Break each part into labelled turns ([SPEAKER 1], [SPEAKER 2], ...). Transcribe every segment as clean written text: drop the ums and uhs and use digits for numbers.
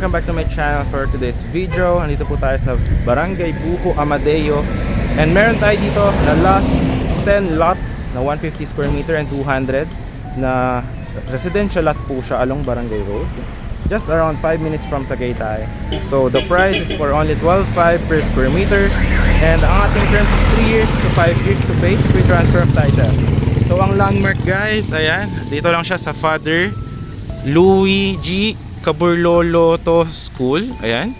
[SPEAKER 1] Welcome back to my channel for today's video. Nandito po tayo sa Barangay Buho, Amadeo. And meron tayo dito na last 10 lots na 150 square meter and 200 na residential lot po siya along Barangay Road. Just around 5 minutes from Tagaytay. So the price is for only 12.5 per square meter. And ang ating terms is 3 years to 5 years to pay free transfer of title. So ang landmark guys, ayan. Dito lang siya sa Father Luigi Caburloloto School. Ayan.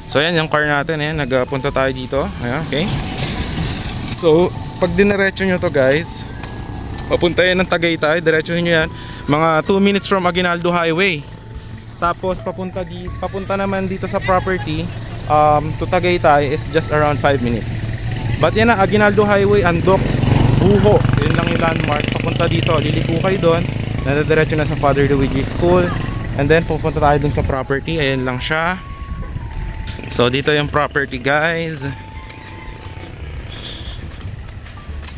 [SPEAKER 1] So ayan yung car natin. Ayan, nagpunta tayo dito. Ayan, okay. So pag dinerecho nyo to guys, papunta yan ng Tagaytay. Diretsuhin nyo yan. Mga 2 minutes from Aguinaldo Highway. Tapos papunta naman dito sa property to Tagaytay is just around 5 minutes. But yan na, Aguinaldo Highway, Andox, Buho. Yun lang yung landmark. Papunta dito, liliko kayo doon. Nadidiretso na sa Father Luigi School. And then pupunta tayo dun sa property. Ayan lang siya. So dito yung property guys.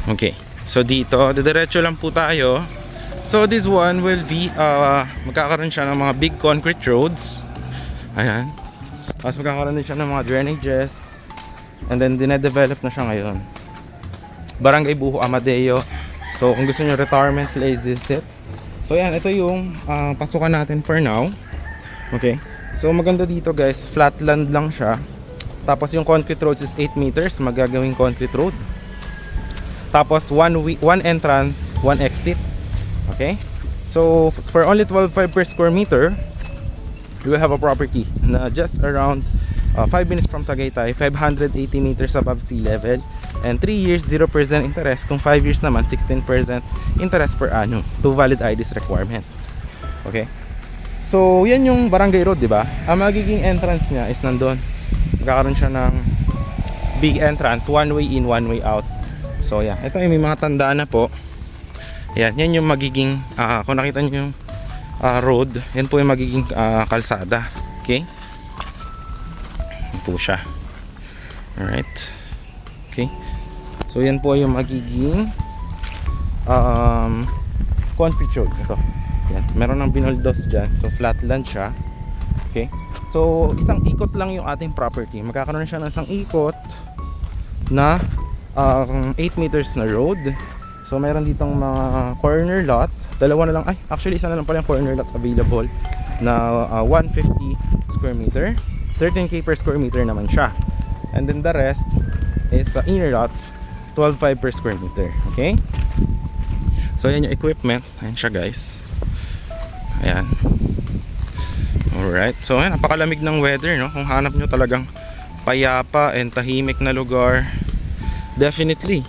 [SPEAKER 1] Okay. So dito, didiretso lang po tayo. So this one will be magkakaroon siya ng mga big concrete roads. Ayan. Tapos magkakaroon din siya ng mga drainages. And then dinedevelop na siya ngayon. Barangay Buho, Amadeo. So kung gusto nyo retirement place, this is it. So yan, ito yung pasukan natin for now. Okay. So maganda dito guys, flat land lang siya. Tapos yung concrete roads is 8 meters, magagawing concrete road. Tapos one entrance, one exit. Okay. So for only 12.5 per square meter, you will have a property na just around 5 minutes from Tagaytay, 580 meters above sea level. And 3 years, 0% interest. Kung 5 years naman, 16% interest per annum. 2 valid IDs requirement. Okay. So, yan yung Barangay Road, di ba? Ang magiging entrance niya is nandun. Magkakaroon siya ng big entrance. One way in, one way out. So, yan. Ito ay may mga tanda na po. Yan. Yan yung magiging, kung nakita nyo yung road, yan po yung magiging kalsada. Okay. Yan po siya. Alright. Okay. So yan po yung magiging concrete road. Ito. Yan. Meron ng binoldos dyan. So flat land siya. Okay. So isang ikot lang yung ating property. Magkakaroon siya ng isang ikot na 8 meters na road. So meron ditong mga corner lot. Dalawa na lang. Ay, actually isa na lang pala yung corner lot available na 150 square meter. 13k per square meter naman siya. And then the rest is inner lots, 12.5 per square meter. Okay. So yan yung equipment. Ayan siya guys. Ayan. Alright. So ayan, napakalamig ng weather, no? Kung hanap nyo talagang payapa and tahimik na lugar, definitely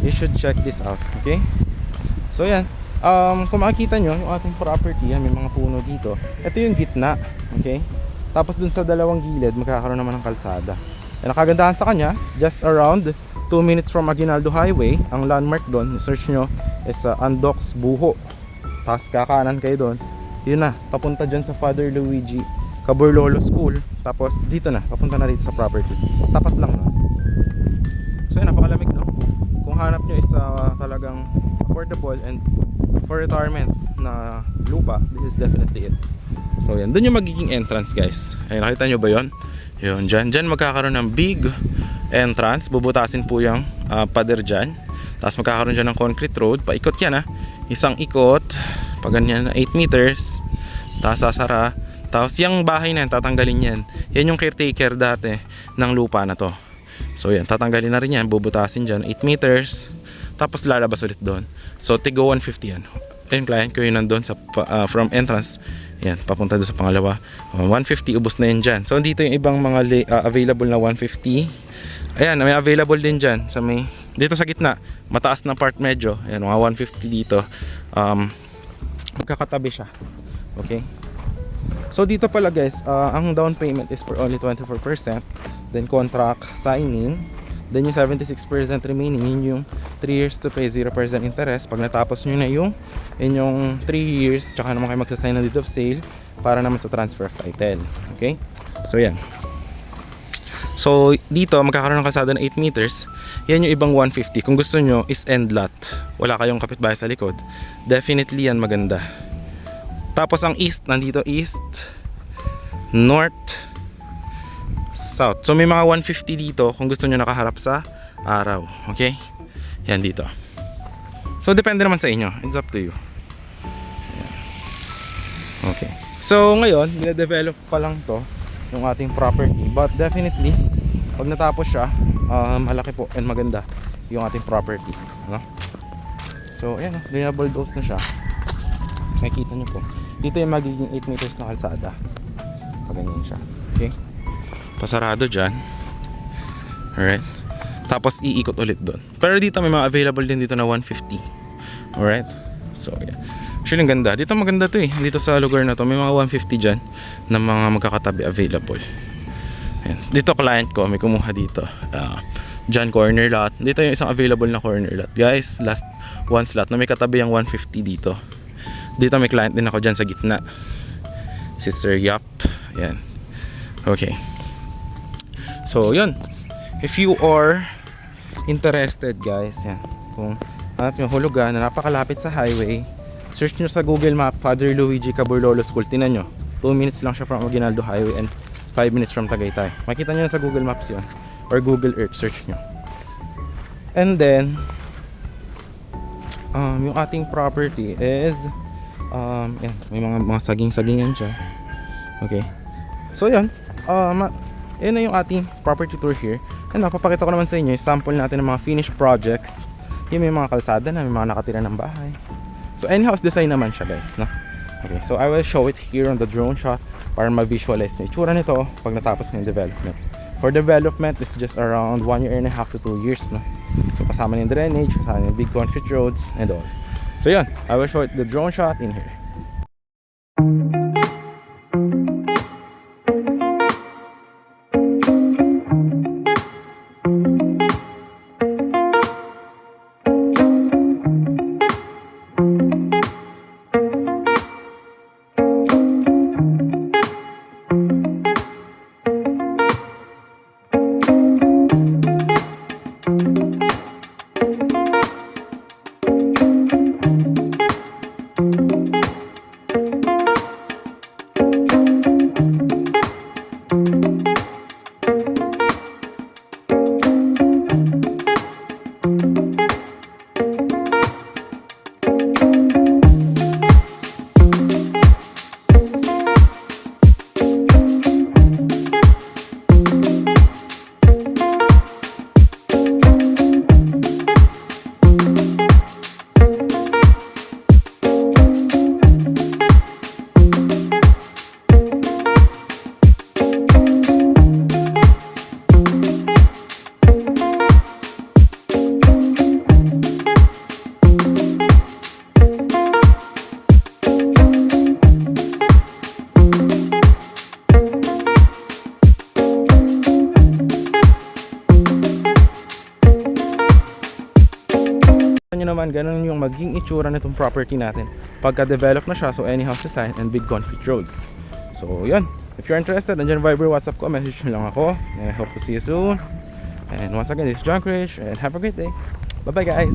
[SPEAKER 1] you should check this out. Okay. So ayan, kung makikita nyo yung ating property, yan, may mga puno dito. Ito yung gitna. Okay. Tapos dun sa dalawang gilid magkakaroon naman ng kalsada. And ang kagandahan sa kanya, just around 2 minutes from Aguinaldo Highway, ang landmark doon, search nyo, is Andox, Buho. Tapos kakanan kayo doon, yun na, papunta dyan sa Father Luigi Caburlolo School. Tapos dito na, papunta na dito sa property. Tapat lang na. So yun, napakalamig, no? Kung hanap nyo is talagang affordable and for retirement na lupa, this is definitely it. So yan, doon yung magiging entrance guys. Ay, nakita nyo ba yun? Yun, dyan magkakaroon ng big entrance. Bubutasin po yung pader dyan. Tapos magkakaroon dyan ng concrete road. Paikot yan, isang ikot. Pag ganyan, 8 meters. Tapos sasara. Tapos yung bahay na yan, tatanggalin yan. Yan yung caretaker dati ng lupa na to. So yan, tatanggalin na rin yan. Bubutasin dyan, 8 meters. Tapos lalabas ulit doon. So tigo 150 yan. Ayun client ko yun nandun sa, from entrance. Yan, papunta doon sa pangalawa. 150, ubos na yun dyan. So dito yung ibang mga available na 150. Ayan, may available din dyan sa may, dito sa gitna, mataas na part medyo. Ayan, mga 150 dito. Magkakatabi siya. Okay. So dito pala guys, ang down payment is for only 24%. Then contract signing. Then yung 76% remaining, yun yung 3 years to pay 0% interest. Pag natapos nyo na yung inyong 3 years, tsaka naman kayo magsasign ng deed of sale para naman sa transfer of title. Okay? So yan. So dito magkakaroon ng kalsada na 8 meters. Yan yung ibang 150. Kung gusto nyo is end lot, wala kayong kapitbahay sa likod, definitely yan maganda. Tapos ang east, nandito east, north, south. So may mga 150 dito kung gusto nyo nakaharap sa araw. Okay? Yan dito. So depende naman sa inyo. It's up to you. Yan. Okay. So ngayon, dine-develop pa lang to yung ating property. But definitely, pag natapos siya, malaki po and maganda yung ating property. No? So ayan, binabulldoze na siya. Makikita nyo po. Dito yung magiging 8 meters na kalsada. Pag ganyan siya. Okay? Pasarado dyan. Alright. Tapos iikot ulit doon. Pero dito may mga available din dito na 150. Alright. So yeah. Actually ang ganda. Dito maganda to eh. Dito sa lugar na to may mga 150 dyan na mga magkakatabi available. Ayan. Dito client ko may kumuha dito. Dyan corner lot. Dito yung isang available na corner lot. Guys, last one slot na may katabi yung 150 dito. Dito may client din ako dyan sa gitna. Sister Yap. Ayan. Okay. So yun. If you are interested guys, yan. Kung hanap yung hulugan na napakalapit sa highway, search nyo sa Google Map, Father Luigi Caburlolo School. Tinan nyo. 2 minutes lang siya from Aguinaldo Highway and 5 minutes from Tagaytay. Makita nyo sa Google Maps yun. Or Google Earth, search nyo. And then, yung ating property is yan, may mga saging-sagingan siya. Okay. So yan, yun na yung ating property tour here. And napapakita ko naman sa inyo yung sample natin ng mga finished projects. Yung may mga kalsada na, may mga nakatira ng bahay. So in-house design naman siya guys, no? Okay, so I will show it here on the drone shot para ma-visualize na itsura nito pag natapos na yung development. For development, it's just around 1.5 to 2 years, no? So kasama na yung drainage, kasama na yung big concrete roads and all. So yun, I will show it the drone shot in here. Nyo naman, ganun yung maging itsura nitong property natin pagka develop na siya. So any house design and big concrete roads. So yun, if you're interested, nandiyan Viber, WhatsApp ko, message nyo lang ako. And I hope to see you soon. And once again, this is John Krish and have a great day. Bye bye guys.